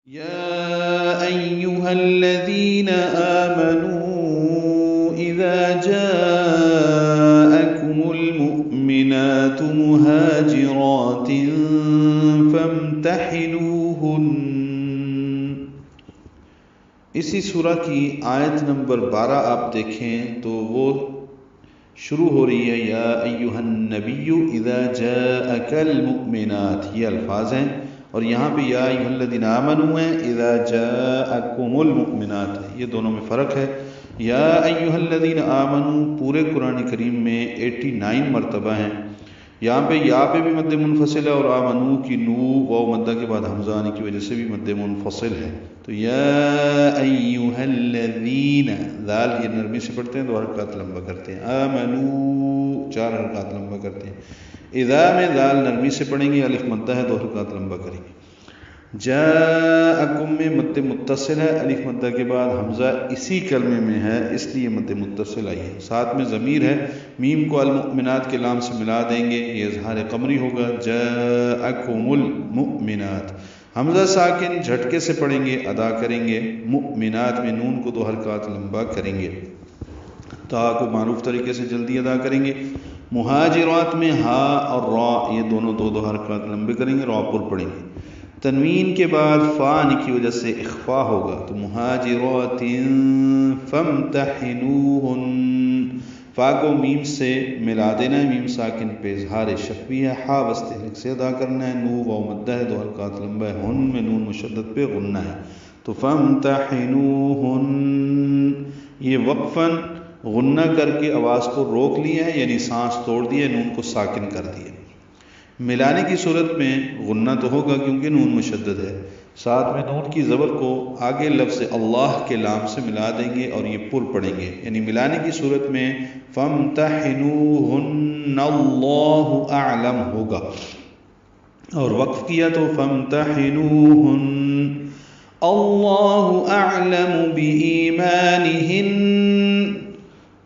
يا أيها الذين آمنوا إذا جاءكم المؤمنات مهاجرات فامتحنوهن. اسی سورہ کی آیت نمبر 12 آپ دیکھیں تو وہ شروع ہو رہی ہے یا ایھا النبی اذا جاءک المؤمنات، یہ الفاظ ہیں، اور یہاں پہ یا ایھا الذین آمنوا ہیں، اذا جاءکم المؤمنات ہے، یہ دونوں میں فرق ہے۔ یا ایھا الذین آمنوا پورے قرآن کریم میں 89 مرتبہ ہیں، یہاں پہ یا پہ بھی مد منفصل ہے، اور آمنو کی نو واو مدہ کے بعد حمزہ آنے کی وجہ سے بھی مد منفصل ہے۔ تو یا ایھا الذین، ذال یہ نرمی سے پڑھتے ہیں، 2 حرکات لمبا کرتے ہیں، آمنو 4 حرکات لمبا کرتے ہیں، اذا میں ذال نرمی سے پڑھیں گے، الف مدہ ہے، 2 حرکات لمبا کریں گے۔ جاءکم میں مد متصل ہے، الف مدہ کے بعد حمزہ اسی کلمے میں ہے، اس لیے مد متصل آئی ہے، ساتھ میں ضمیر ہے، میم کو المؤمنات کے لام سے ملا دیں گے، یہ اظہار قمری ہوگا، جاءکم المؤمنات۔ حمزہ ساکن جھٹکے سے پڑھیں گے، ادا کریں گے، مؤمنات میں نون کو 2 حرکات لمبا کریں گے، تا کو معروف طریقے سے جلدی ادا کریں گے۔ مہاجرات میں ہا اور را یہ دونوں 2 حرکات لمبے کریں گے، را پر پڑھیں گے۔ تنوین کے بعد فا آنے کی وجہ سے اخفا ہوگا، تو مہاجرات فامتحنوہن، فا کو میم سے ملا دینا ہے، میم ساکن پہ اظہار شفوی ہے، ہا وسط حلق سے ادا کرنا ہے، نو واو مدہ ہے، 2 حرکات لمبا ہے، ہن میں نون مشدد پہ غنہ ہے، تو فامتحنوہن، یہ وقفاً غنہ کر کے آواز کو روک لیا ہے، یعنی سانس توڑ دیا، نون کو ساکن کر دیا۔ ملانے کی صورت میں غنہ تو ہوگا کیونکہ نون مشدد ہے، ساتھ میں نون کی زبر کو آگے لفظ اللہ کے لام سے ملا دیں گے اور یہ پر پڑھیں گے، یعنی ملانے کی صورت میں فامتحنوہن اللہ اعلم ہوگا، اور وقف کیا تو فامتحنوہن اللہ اعلم بایمانہن،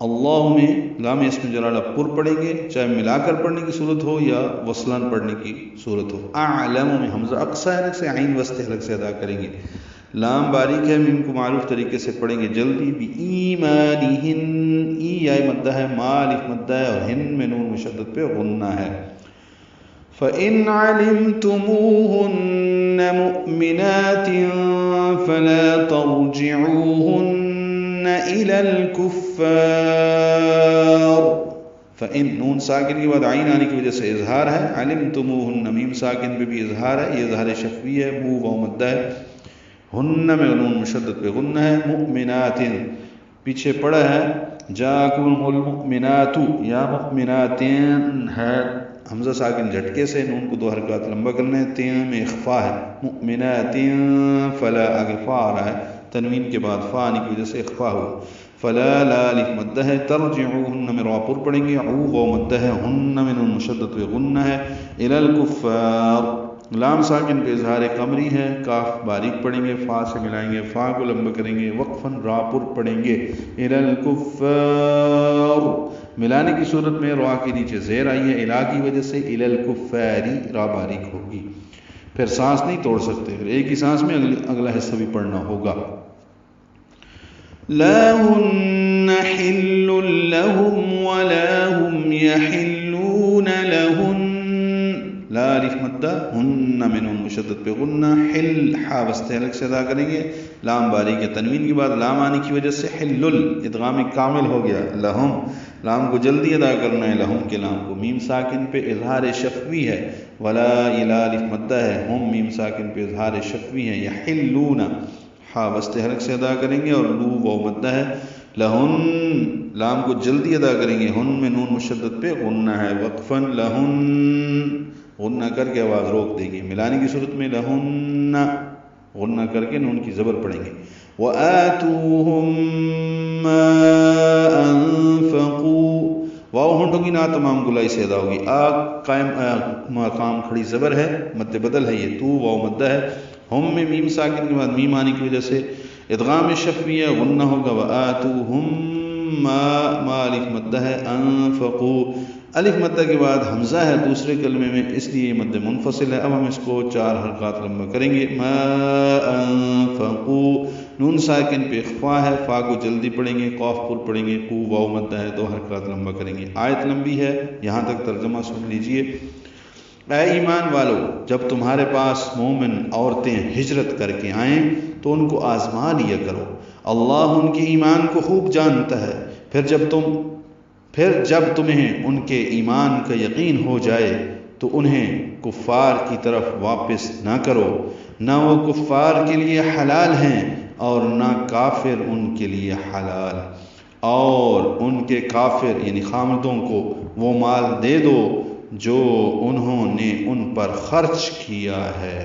اللہ میں لام اسم جلالہ پر پڑھیں گے، چاہے ملا کر پڑھنے کی صورت ہو یا وصلاً پڑھنے کی صورت ہو۔ اعلم میں حمزہ اقصی حلق سے، عین وسط حلق سے ادا کریں گے، لام باریک ہے، میم کو معروف طریقے سے پڑھیں گے جلدی، بایمانہن، ای یا مدہ ہے، ما الف مدہ ہے، اور ہن میں نون مشدد پہ غنہ ہے۔ فَإِنْ عَلِمْتُمُوهُنَّ مُؤْمِنَاتٍ فَلَا تَرْجِعُوهُنَّ إِلَى الْكُفَّارِ، فَإِن نون ساکن کے بعد عین آنے کی وجہ سے اظہار ہے، علمتموہن میم ساکن پہ بھی اظہار ہے، یہ اظہار شفوی ہے، مو واو مدہ ہے، ہن میں نون مشدد پہ غنہ ہے، مؤمنات پیچھے پڑا ہے، جاءکم المؤمنات، یا مؤمنات ہے، حمزہ ساکن جھٹکے سے، نون کو 2 حرکات لمبا کرنا ہے، تین میں اخفا ہے، مؤمنات فلا آگے فا آ رہا ہے، تنوین کے بعد فا آنے کی وجہ سے اخفا ہوا، فلا لا الف مدہ ہے، ترجعوہن میں را پر پڑھیں گے، عو واو مدہ ہے، ہن میں نون مشدد پہ غنہ ہے، الی الکفار، لام ساکن پہ اظہار قمری ہے، کاف باریک پڑھیں گے، فا سے ملائیں گے، فا کو لمبا کریں گے، وقفاً را پر پڑھیں گے، الی الکفار، ملانے کی صورت میں را کے نیچے زیر آئی ہے، الا کی وجہ سے الی الکفاری، را باریک ہوگی، پھر سانس نہیں توڑ سکتے، پھر ایک ہی سانس میں اگلا حصہ بھی پڑھنا ہوگا۔ لا ہن حل لہم ولا ہم یحلون لہن، لا الف مدہ، ہن میں نون مشدد پہ غنہ، حل حا وسط حلق سے ادا کریں گے، لام باریک ہے، تنوین کے بعد لام آنے کی وجہ سے حل ادغام کامل ہو گیا، لہم لام کو جلدی ادا کرنا ہے، لہم کے لام کو، میم ساکن پہ اظہار شفوی ہے، ولا الا الف مدہ ہے، ہم میم ساکن پہ اظہار شفوی ہے، یحلون ہا وسط حلق سے ادا کریں گے، اور لو واو مدہ ہے، لہن لام کو جلدی ادا کریں گے، ہن میں نون مشدد پہ غنہ ہے، وقفاً لہن غنہ کر کے آواز روک دیں گے، ملانے کی صورت میں لہن غنہ کر کے نون کی زبر پڑھیں گے، وَآتُوهُم مَّا أَنفَقُوا، واو ہونٹوں کی نا تمام گلائی سے ادا ہوگی، قائم مقام کھڑی زبر ہے، مد بدل ہے، یہ تو واو مدہ ہے، ہم میں میم ساکن کے بعد میم آنے کی وجہ سے ادغام شفوی ہے، غنہ ہوگا، وآتوہم ما الف مدہ ہے، انفقوا الف مدہ کے بعد حمزہ ہے دوسرے کلمے میں، اس لیے مد منفصل ہے، اب ہم اس کو 4 حرکات لمبا کریں گے، ما نون ساکن پہ اخفا ہے، فا کو جلدی پڑھیں گے، قاف پر پڑھیں گے، قو واو مدہ ہے، 2 حرکات لمبا کریں گے۔ آیت لمبی ہے، یہاں تک ترجمہ سن لیجئے۔ اے ایمان والو، جب تمہارے پاس مومن عورتیں ہجرت کر کے آئیں تو ان کو آزما لیا کرو، اللہ ان کے ایمان کو خوب جانتا ہے۔ پھر جب تمہیں ان کے ایمان کا یقین ہو جائے تو انہیں کفار کی طرف واپس نہ کرو، نہ وہ کفار کے لیے حلال ہیں اور نہ کافر ان کے لیے حلال، اور ان کے کافر یعنی خامدوں کو وہ مال دے دو جو انہوں نے ان پر خرچ کیا ہے۔